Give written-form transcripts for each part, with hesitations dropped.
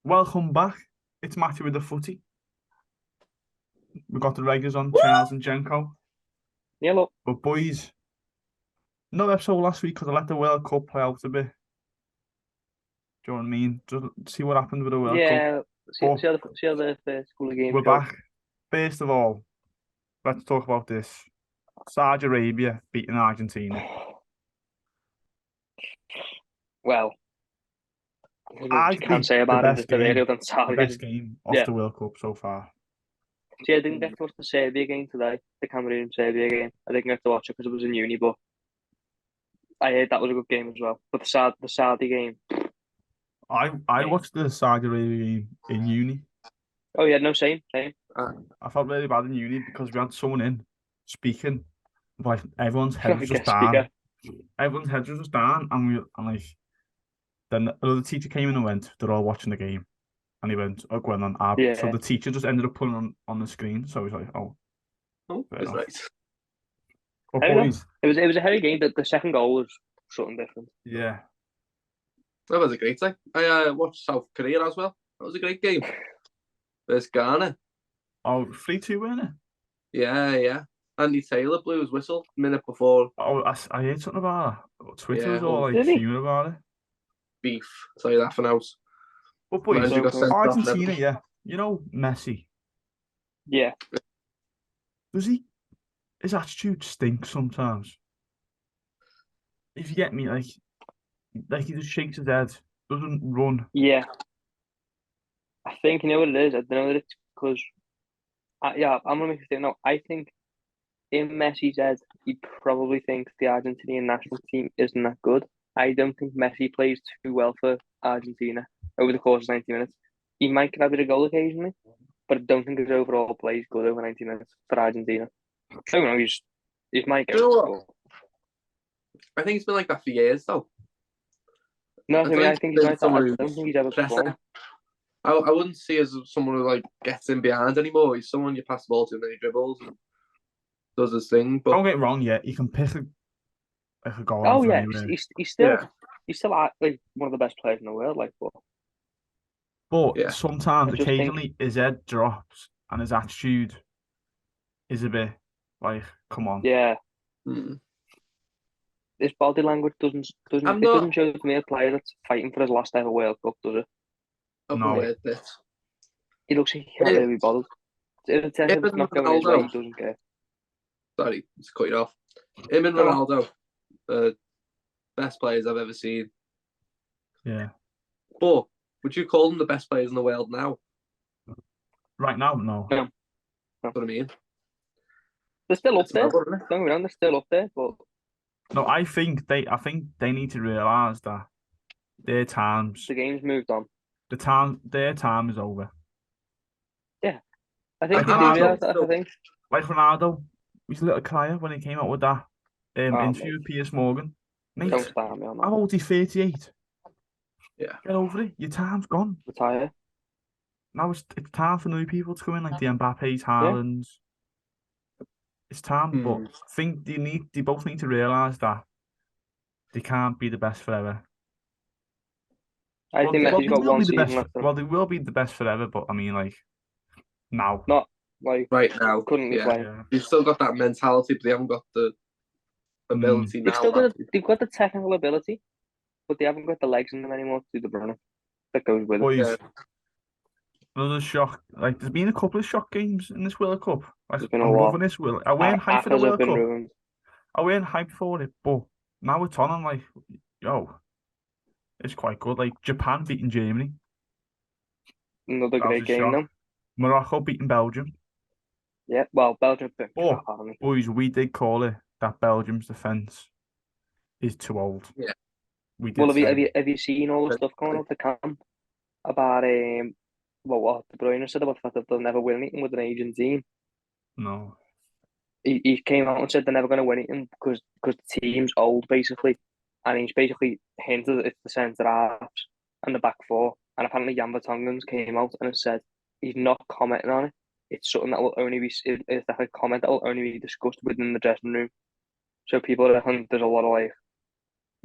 Welcome back. It's Matthew with the footy. We've got the regulars on, Charles and Jenko. Yeah, look. But boys, no episode last week because I let the World Cup play out a bit. Do you know what I mean? Just see what happened with the World Cup. Yeah, But see how the first couple of games we're go. back. First of all, let's talk about this. Saudi Arabia beating Argentina. Well, I you can't think say the about it. best It's the radio game, than the Saudi. best game of Yeah. the World Cup so far. See, I didn't get to watch the Serbia game today, the Cameroon Serbia game. I didn't get to watch it because it was in uni, but I heard that was a good game as well. But the Saudi game. I watched the Saudi Arabia game in uni. Oh yeah, no, same. I felt really bad in uni because we had someone in speaking, like everyone's head was just Guest down. speaker. Everyone's heads was just down, and like then another teacher came in and went, "They're all watching the game," and he went, "Oh, go on." So Yeah. the teacher just ended up putting on the screen. So he's like, "Oh, Oh, fair that's enough." right. But Fair enough. boys, It was a heavy game. The second goal was something different. yeah, That was a great thing. I watched South Korea as well. That was a great game. There's Ghana. 3-2 weren't it? Yeah. Andy Taylor blew his whistle a minute before. Oh, I heard something about it. Twitter was Yeah, all like did he? fuming about it. Beef. I'll tell you that for now. But boys, Andrew got So sent off and Argentina, everything. yeah, you know Messi. Yeah. Does he? His attitude stinks sometimes. If you get me, like he just shakes his head, doesn't run. Yeah. I think you know what it is. I don't know that it's because. Yeah, I'm gonna make a statement now. I think in Messi's head, he probably thinks the Argentinian national team isn't that good. I don't think Messi plays too well for Argentina over the course of 90 minutes. He might grab it a goal occasionally, but I don't think his overall play is good over 90 minutes for Argentina. I don't know, he's my Do you know guess. what? I think it's been like that for years, though. No, I don't think he's been like that. I someone don't think he's ever pressing. performed. I wouldn't see as someone who like gets in behind anymore. He's someone you pass the ball to and then he dribbles and does his thing. But Don't get me wrong, yeah, he can pick a goal Oh out of yeah, anywhere. he's still yeah, like one of the best players in the world. Like, But yeah. sometimes, I just think occasionally, his head drops and his attitude is a bit like, come on. yeah, Hmm. his body language doesn't I'm it not doesn't show to me a player that's fighting for his last ever World Cup, does it? up No. with this. He looks like he can't really be bothered. If Him it's and not going his way, Ronaldo. he doesn't care. Sorry, just cut you off. Him and No. Ronaldo, best players I've ever seen. Yeah. But would you call them the best players in the world now? Right now, no. No. That's what I mean. They're still up It's there. about, isn't it? Don't get me wrong, they're still up there, but No, I think they need to realise that their times, the game's moved on. their time is over. Yeah, I think Like they do Ronaldo, realise that. I think. Like Ronaldo, he's a little crier when he came out with that interview Mate, with Piers Morgan. don't Mate, start me on how that. old is he? 38. Yeah. Get over it. Your time's gone. Retire. Now it's time for new people to come in, like the Mbappe's, Yeah. Haalands. It's time, but I think they both need to realise that they can't be the best forever. I think Messi's got one season left. Well, they will be the best forever, but I mean, like now. Not like Right now. currently Yeah. playing. Yeah. You've still got that mentality, but they haven't got the ability now. They've got the technical ability, but they haven't got the legs in them anymore to do the running that goes with it. Boys, Yeah. another shock. Like, there's been a couple of shock games in this World Cup. Like, There's been a I'm lot. loving this World. I weren't hyped for the Apples World have been Cup. ruined. I weren't hyped for it, but now it's on. I'm like, yo, it's quite good. Like Japan beating Germany. Another That was great a game, shock. though. Morocco beating Belgium. Yeah, well, Belgium been Oh, crap, haven't they? boys, we did call it that Belgium's defence is too old. Yeah. We did Well, say. have you seen all the stuff going out the camp about what De Bruyne said about the fact that they'll never win anything with an Asian team? No. He came out and said they're never going to win anything because the team's old, basically. And he's basically hinted that it's the centre halves and the back four. And apparently Jan Vertonghen's came out and has said he's not commenting on it. It's something that will only be, it's like a comment that will only be discussed within the dressing room. So people reckon there's a lot of like.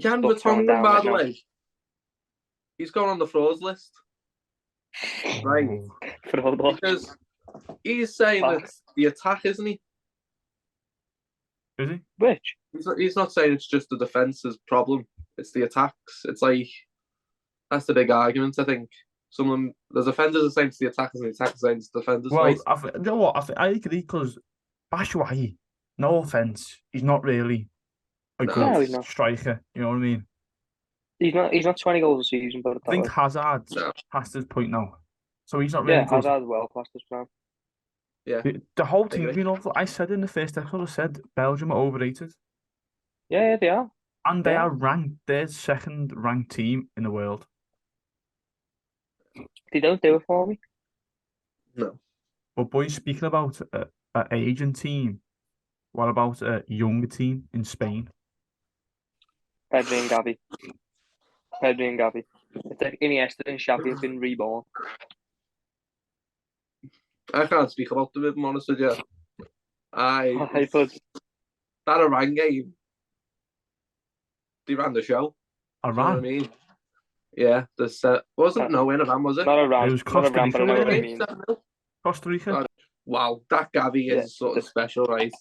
Jan stuff going Vertonghen, down by right the now. way, he's gone on the frauds list. Right. Oh, Frodo. Because he's saying that the attack, isn't he? is he? Which? He's not saying it's just the defense's problem. It's the attacks. It's like that's the big argument. I think some of them, the defenders are saying it's the attackers, and the attackers are saying it's the defenders. Well, Right? you know what? I agree because Batshuayi, no offense, he's not really a No. good No, he's not. striker. You know what I mean? He's not 20 goals a season, but I think way. Hazard's No. past his point now, so he's not really Yeah, good. Hazard well past this plan. Yeah. The whole I team, agree. you know, I said in the first episode, I said Belgium are overrated, Yeah, they are. and they Yeah. are ranked. They're second ranked team in the world. They don't do it for me. No. But boys, speaking about an Asian team, what about a younger team in Spain? Pedri and Gavi. Pedri and Gavi. It's like Iniesta and Xavi have been reborn. I can't speak about them if I'm honest with you. I thought, That Iran game, they ran the show. You know what I Iran. mean? Yeah, wasn't no in Iran, was it? not a It ram, was not a Costa ram, but I Rica, know what wasn't you it? mean. Costa Rica. God, wow, that Gavi Yeah, is sort of special, right?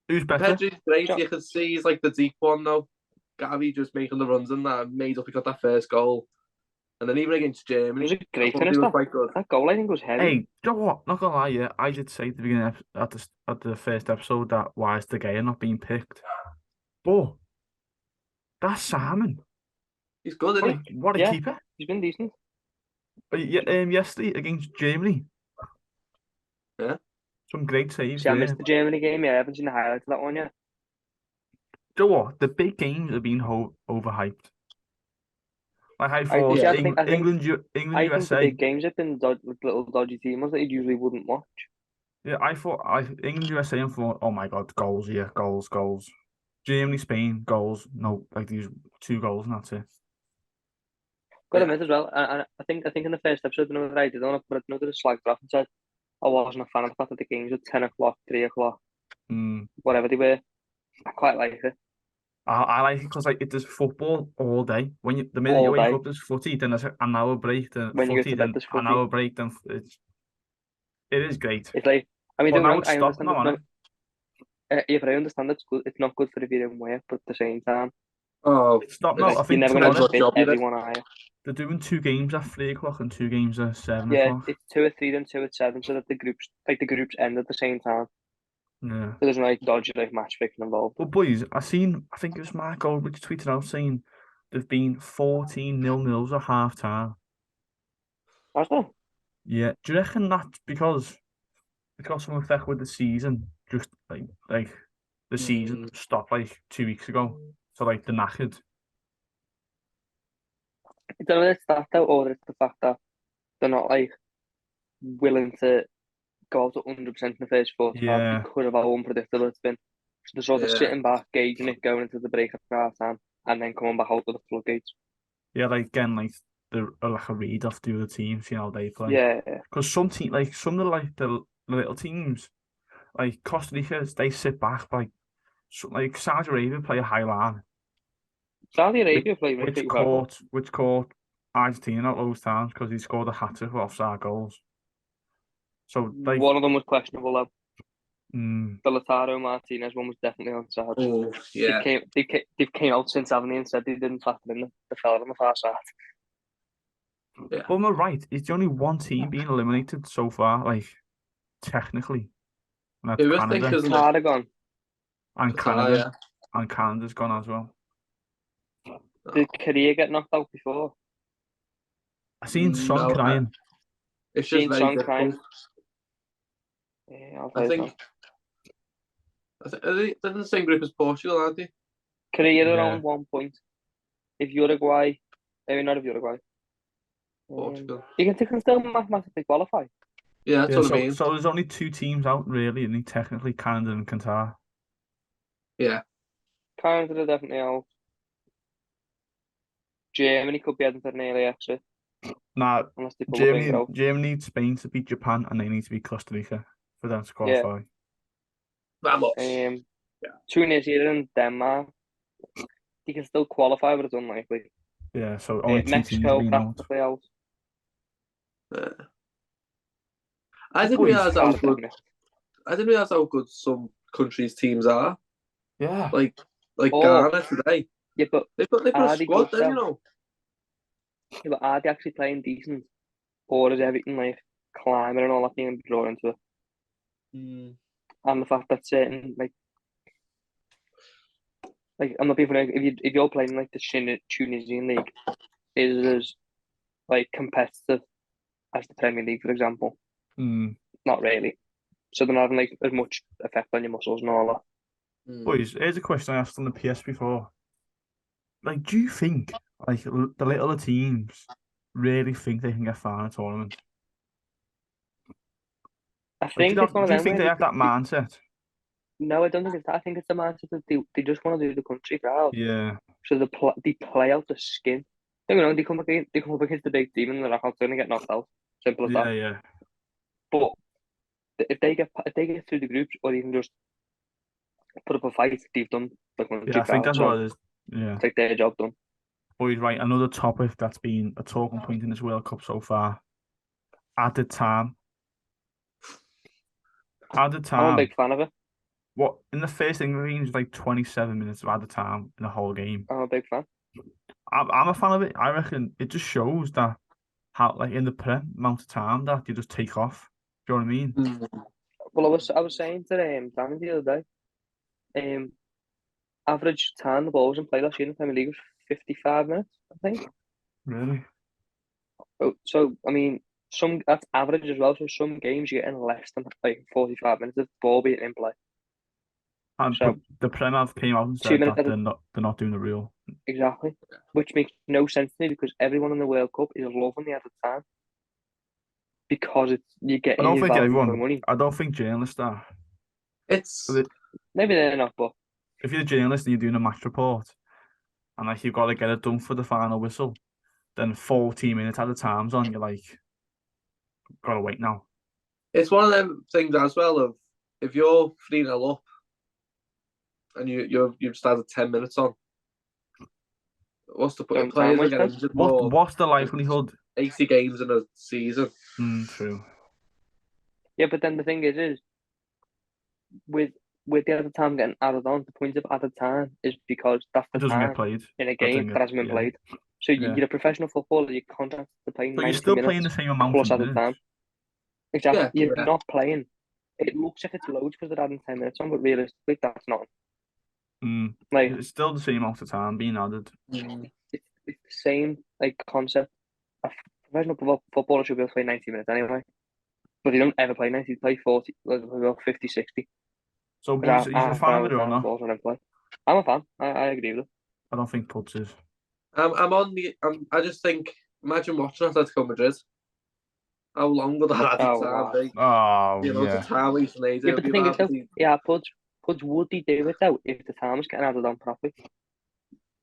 Who's better? Pedri's great. Sure. You can see he's like the deep one though. Gavi just making the runs and that made up. He got that first goal, and then even against It Germany, was a great I thought finish, he was that. quite good. That goal, I think, was heavy. Hey, you know what? Not gonna lie, yeah, I did say at the beginning at the first episode that why is De Gea not being picked? But that's Simon. He's good, isn't he? What a Yeah. keeper! He's been decent. Yesterday against Germany. Yeah. Some great saves See, I there. missed the Germany game. Yeah, I haven't seen the highlights of that one yet. Do you know what? The big games are being overhyped. Like I I thought, yeah, think England, the USA. big games have been with little dodgy teams that you usually wouldn't watch. Yeah, I thought England, USA, and thought, oh my God, goals, yeah, goals, goals. Germany, Spain, goals. No, like these 2 goals, and that's it. Got to Yeah. admit as well, and I think in the first episode, I don't know what I did on it, but I know that I slagged off and said I wasn't a fan of the fact that the games were 10 o'clock, 3 o'clock, whatever they were. I quite like it. I like it because like it is football all day. The minute you All wake day. up, there's footy, then there's an hour break, then When you go footy, to bed, then there's an footy. hour break, then it is great. It's like, I mean, But don't now wrong, it's I stopped understand now, it's isn't not. Yeah, but I understand it's good. It's not good for if you're in work, but at the same time, Oh, It's stopped now. it's- I you're think never going depends to what fit job you're in. everyone, are you? they're doing 2 games at 3 o'clock and 2 games at 7 Yeah, o'clock. it's 2 or 3, then 2 at 7, so that the groups end at the same time. Yeah. So there's no like dodgy like match fixing involved. Well, boys, I think it was Mark Goldrich tweeted out saying there've been 14 0-0s at half time. That's that. Yeah. Do you reckon that's because some effect with the season? Just like the season stopped like 2 weeks ago, so like the knackered. I don't know if it's that though, or it's the fact that they're not like willing to go out to 100% in the first 45 Yeah. because of how unpredictable it's been. So they're sort of Yeah. sitting back, gauging it, going into the break at half time, and then coming back out to the floodgates. Yeah, like again, like like a read off the other teams, see how they play. Yeah, Because some of the little teams, like Costa Rica, they sit back like Saudi Arabia play a high line, Saudi Arabia play really which pretty well. caught Argentina out those times because he scored a hat-trick of offside goals. So like, One of them was questionable though. mm, The Lautaro Martinez one was definitely onside. Oh, yeah. They came out since haven't they, and said they didn't factor in the fella on the far side. Yeah. but am I right? It's only one team being eliminated so far, like technically, and that's Who would think, Canada. isn't it? Qatar gone. And Qatar, Canada, and Canada's gone as well. Did Korea get knocked out before? I seen Son No, crying. It's just Seen very Son difficult. crying. Yeah, I'll tell I you think. Are they're in the same group as Portugal, aren't they? Korea are Yeah. on 1 point. If Uruguay, not if Uruguay. Portugal. They can still mathematically qualify. Yeah, that's Yeah, what I mean. so there's only 2 teams out really, and technically Canada and Qatar. Yeah. Canada are definitely out. Germany could be heading for an early exit Nah, unless they pull a finger out. Germany need Spain to beat Japan, and they need to beat Costa Rica for them to Yeah. qualify. Vamos. Yeah. Yeah. Tunisia and Denmark, they can still qualify, but it's unlikely. Yeah, so only 2 teams Mexico being out. practically out. I But didn't boys, realize how good. I didn't realize how good some countries' teams are. yeah. Like Oh, Ghana today. yeah, but They've got a are they squad good then, though? Yeah, but are they actually playing decent? Or is everything like climbing and all that being drawn into it? Mm. And the fact that certain like I'm not being funny, if you're playing like the Tunisian league, is it as like competitive as the Premier League, for example? Mm. Not really. So they're not having like as much effect on your muscles and all that. Boys, here's a question I asked on the PS before. Like, do you think like the little teams really think they can get far in a tournament? I Like, think it's one of do you them think where they have that mindset? no, I don't think it's that. I think it's the mindset that they just want to do the country proud. Yeah, So they play out the skin. They come up against the big team and they're like, I'm going to get knocked out. Simple as that. yeah. But if they get through the groups or even just put up a fight, they've done the Yeah, country I think proud. that's So what it is. Yeah. it's like their job done. Boys, right, another topic that's been a talking point in this World Cup so far. Added time. Added I'm a time. big fan of it. What in the first England games like 27 minutes of added time in the whole game. I'm a big fan. I'm a fan of it. I reckon it just shows that how like in the Prem amount of time that you just take off. Do you know what I mean? Well, I was saying to Danny the other day, average time the ball was in play last year in the Premier League was 55 minutes, I think. Really? So I mean, some that's average as well. So some games you're getting less than like 45 minutes of ball being in play. But So the Prem have came out and 2 said minutes that they're not doing the real. exactly, which makes no sense to me because everyone in the World Cup is loving the added time because it's you're I getting don't your think value for everyone. money. I don't think journalists are. It's Maybe they're not, but If you're a journalist and you're doing a match report and like you've got to get it done for the final whistle, then 14 minutes at a time's on. You're like, gotta wait now. it's one of them things as well of if you're 3-0 up and you've started 10 minutes on, what's the point? don't time Players are waste getting them. injured What more. what's the There's likelihood? 80 games in a season. True. Yeah, but then the thing is with the added time getting added on, the point of added time is because that's It the doesn't get time played. in a I game think that hasn't been yeah, played. So yeah. you're a professional footballer, you're contracted to play But you're 90 still playing the minutes same amount plus of added minutes. time. Exactly. Yeah, You're yeah. not playing. It looks like it's loads because they're adding 10 minutes on, but realistically, that's not. Like, It's still the same amount of time being added. it's the same like concept. A professional footballer should be able to play 90 minutes anyway. But they don't ever play 90, they play 40, well, 50, 60. So, boys, Because are you a half fan an of hour it or time not? balls when I play. I'm a fan. I agree with it. I don't think Puts is. I'm on the. I just think. Imagine watching Atletico Madrid. How long would that added Oh, time wow. be? Oh, You know, the yeah. time we made Yeah, it. but the You'd thing is, have though, the yeah, Puds would he do it though if the time was getting added on properly?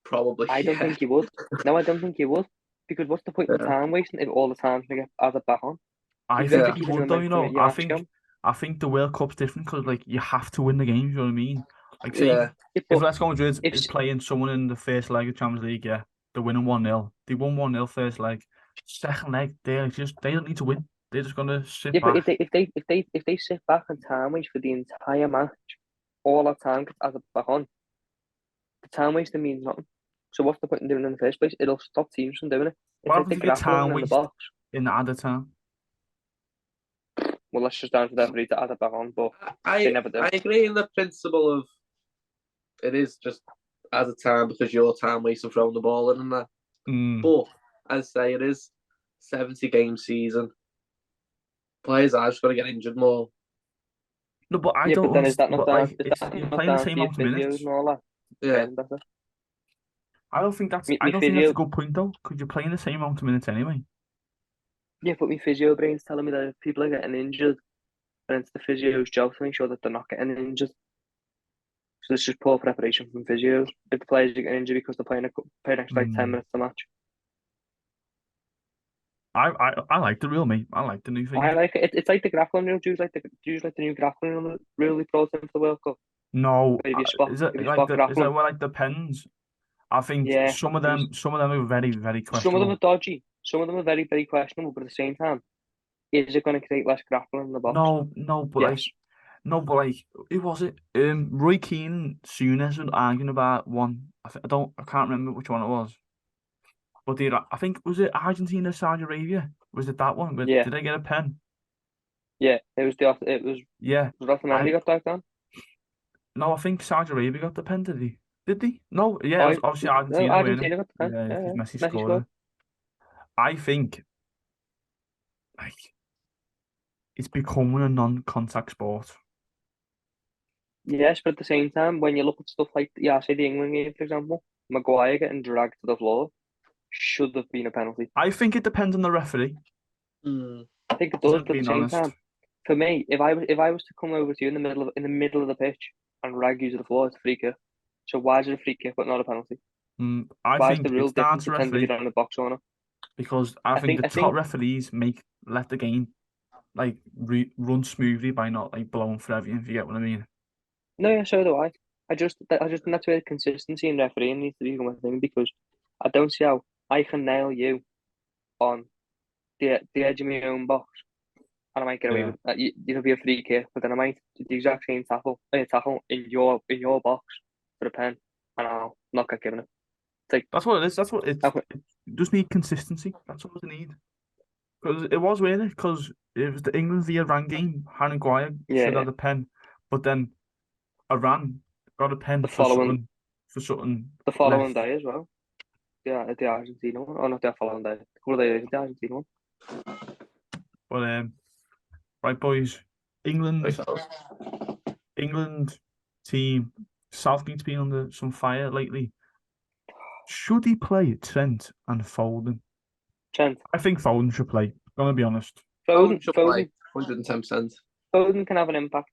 probably. I don't Yeah. think he would. No, I don't think he would. Because what's the point in Yeah. time wasting if all the time's going to get added back on? I You're think going to Yeah. be he keeping the would though. You momentum know, at your match going. I think the World Cup's different because like you have to win the games. You know what I mean? Like, say Yeah. Yeah, if but Atletico Madrid if is playing someone in the first leg of Champions League, yeah, they're winning 1-0. They won 1-0 first leg. Second leg, they don't need to win. They're just gonna sit yeah, but back. if they sit back and time waste for the entire match, all that time gets added back on. The time wasting means nothing. So what's the point in doing it in the first place? It'll stop teams from doing it. What It's like happens the if you time grappling in the waste box. in the added time? Well, that's just down to the referee to add it back on, but they I never do. I agree in the principle of it is just as a time because your time wasting throwing the ball in and that. But as I say, it is 70-game season. Players are just going to get injured more. No, but I Yeah, don't but then is that understand. not But down? like, Is it's that you're not playing the down to same your amount of physios minutes. and all that? Yeah. Better. I don't think that's. Me, I me don't think that's a physio. good point though, because you're playing the same amount of minutes anyway. Yeah, but my physio brain's telling me that if people are getting injured, then it's the physio's job to make sure that they're not getting injured. So it's just poor preparation from physios. If the players are getting injured because they're playing extra like 10 minutes a match. I like the real mate. I like the new I thing. like it. It's like the grappling rule. Do you like the new grappling rule they brought in for the World Cup? No, Where is it if you like spot the is that grappling, where like the pens? I think yeah, some of it was. them are very very Some of them are questionable. dodgy. Some of them are very very questionable. But at the same time, is it going to create less grappling in the box? No, but Yes. who was it? Roy Keane and Souness were arguing about one. I can't remember which one it was. But I think was it Argentina, Saudi Arabia? Was it that one? Yeah. Did they get a pen? Yeah, it was Yeah. that the man who got back down? No, I think Saudi Arabia got the pen, did he? Did they? No, yeah, it Oh, was obviously no, Argentina winning. Argentina got the pen. Yeah, Yeah, because yeah. Messi Messi scored scored. it. I think like it's becoming a non-contact sport. Yes, but at the same time, when you look at stuff like, say the England game, for example, Maguire getting dragged to the floor should have been a penalty. I think it depends on the referee. I think it does, but at the Being same honest. time, for me, if I was to come over to you in the middle of the pitch and drag you to the floor, it's a free kick. So why is it a free kick but not a penalty? I Why is the think rule it's down different to depends if referee you're on the box or not? because I think the I top think referees let the game like run smoothly by not like blowing for everything. If you get what I mean. no, yeah, so do I. I just think that's where consistency in refereeing needs to become a thing because I don't see how I can nail you on the edge of my own box and I might get away Yeah, with it'll be a free kick, but then I might do the exact same tackle in your box for a pen, and I'll not get given it. It's like that's what it is. That's what I it just need consistency. That's all they need. Because it was winning. Because it was the England v Iran game. Harry Maguire should yeah, have the pen, but then Iran got a pen the following for something the following left. day as well. Yeah, the Argentina one, or not the following day. What are they? The Argentina one. But right, boys, England, Myself. England team. Southgate's been under some fire lately. Should he play Trent and Foden? Trent, I think Foden should play. Gonna be honest. Foden Foden, should play Foden, 110%. Foden can have an impact.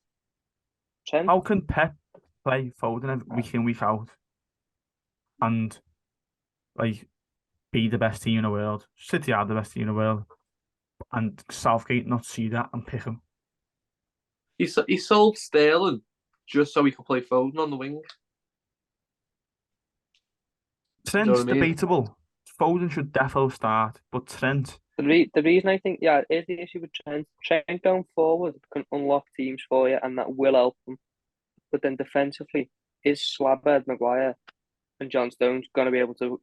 Trent, How can Pep play Foden week in week out and like be the best team in the world? City are the best team in the world, and Southgate not see that and pick him. He sold Sterling just so he could play Foden on the wing. Do you know Trent's what I mean? debatable. Foden should definitely start, but Trent, the reason I think is the issue with Trent. Trent going forward can unlock teams for you, and that will help them. But then defensively, is Slabhead, Maguire, and John Stones going to be able to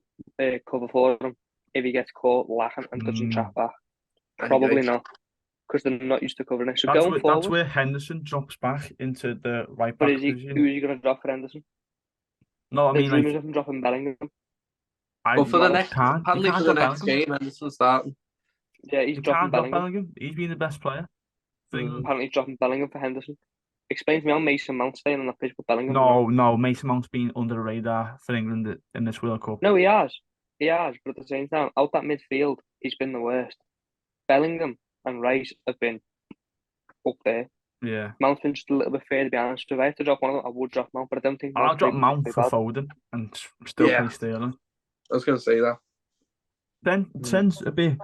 cover for him if he gets caught lacking and doesn't track back? Probably not, because they're not used to covering it. So going that's forward, where Henderson drops back into the right but back who position. is he going to drop for Henderson? No, I mean There's rumours like of him dropping Bellingham. But for the you next, you apparently for can't the drop next Bellingham. game, Henderson starting. Yeah, he's You dropping can't drop Bellingham. Bellingham. He's been the best player for England. Apparently, he's dropping Bellingham for Henderson. Explain to me how Mason Mount's staying on that pitch, but Bellingham not. No, Mason Mount's been under the radar for England in this World Cup. No, he has. He has, but at the same time, out that midfield, he's been the worst. Bellingham and Rice have been up there. Yeah. Mount's been just a little bit fair, to be honest. If I had to drop one of them, I would drop Mount, but I don't think I'll Mount's drop really Mount play for bad. Foden and still play Sterling. I was going to say that. Then Trent's a bit,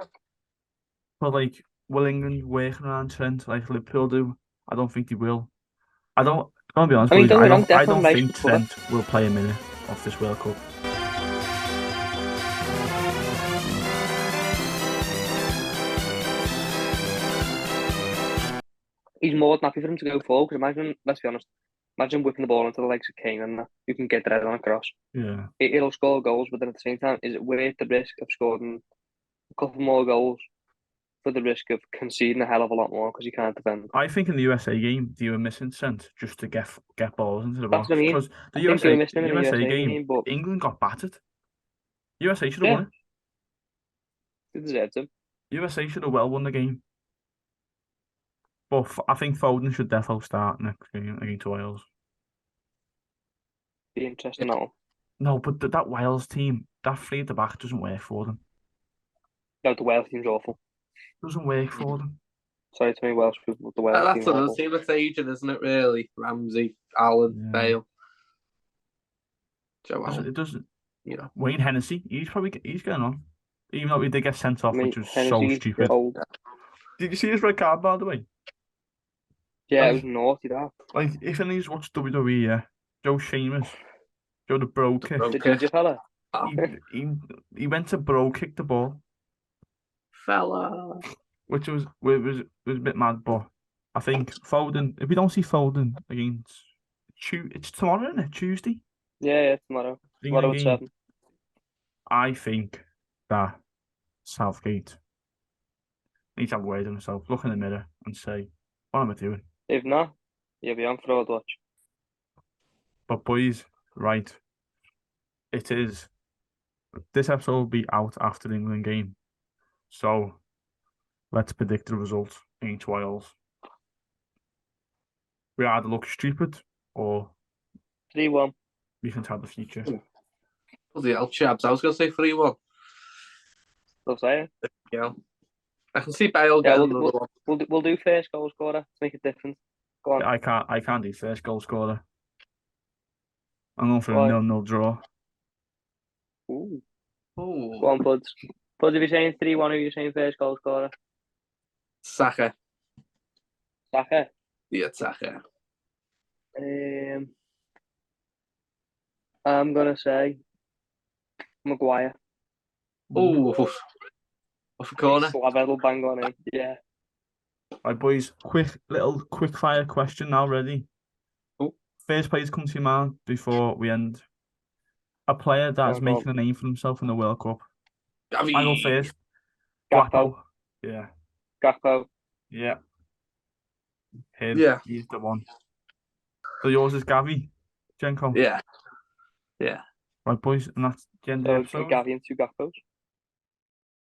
but like, will England working around Trent like Liverpool do? I don't think they will. I'm gonna be honest I mean, with you. don't get me wrong, I Declan don't Rice think could cover. Trent will play a minute of this World Cup. He's more than happy for him to go forward, because imagine, let's be honest, imagine whipping the ball into the legs of Kane and that. You can get that on a cross. Yeah. It'll score goals, but then at the same time, is it worth the risk of scoring a couple more goals for the risk of conceding a hell of a lot more because you can't defend? I think in the USA game they were missing Trent just to get balls into the That's box what I mean. because the I think they were missing him in the USA USA game game, but England got battered. USA should have yeah, won it. they deserved him. USA should have well won the game. But I think Foden should definitely start next game against Wales. Be interesting that one. No, but that Wales team, that three at the back doesn't work for them. No, the Wales team's awful. Doesn't work for them. Sorry to me, Welsh people, but the Wales That's team another awful. team that's aging, isn't it, really? Ramsey, Allen, Bale. Joe Allen. It doesn't. You know. Wayne Hennessy, he's going on. Even though he did get sent off, which was so Hennessy's stupid. old. Did you see his red card, by the way? Yeah, it was naughty, that. Like, if anybody's watched WWE, yeah, Joe Sheamus, Joe the bro kick. The ginger fella. He went to bro kick the ball. Fella. which was a bit mad, but I think Foden. If we don't see Foden against it's tomorrow, isn't it? Tuesday. Yeah, tomorrow. England Tomorrow at game. 7. I think that Southgate needs to have a word on himself, look in the mirror, and say, "What am I doing?" If not, you'll be on fraud watch. But boys, right, it is. This episode will be out after the England game, so let's predict the result against Wales. We either look stupid or 3-1. we can tell the future. Bloody hell, chaps. I was going to say 3-1. Still saying. Yeah. I can see Bale Yeah, getting another one. we'll do first goal scorer to make a difference. Go on. I can't do first goal scorer. I'm going for a Why? 0-0 draw. Ooh. Oh, Go on, Puds. Puds, if you're saying 3-1, who are you saying first goal scorer? Saka. Saka. Yeah, Saka. I'm gonna say Maguire. Oh, off a corner. Slab it'll bang on in. Yeah. Right, boys. Quick fire question now. Ready? Oh. First players come to your mind before we end. A player that is making a name for himself in the World Cup. I go first. Gakpo. Yeah. Gakpo. Yeah. Him. Yeah. He's the one. So yours is Gavi, Jenko. Yeah. Yeah. Right, boys, and that's the end of the episode. Gavi and 2 Gakpos.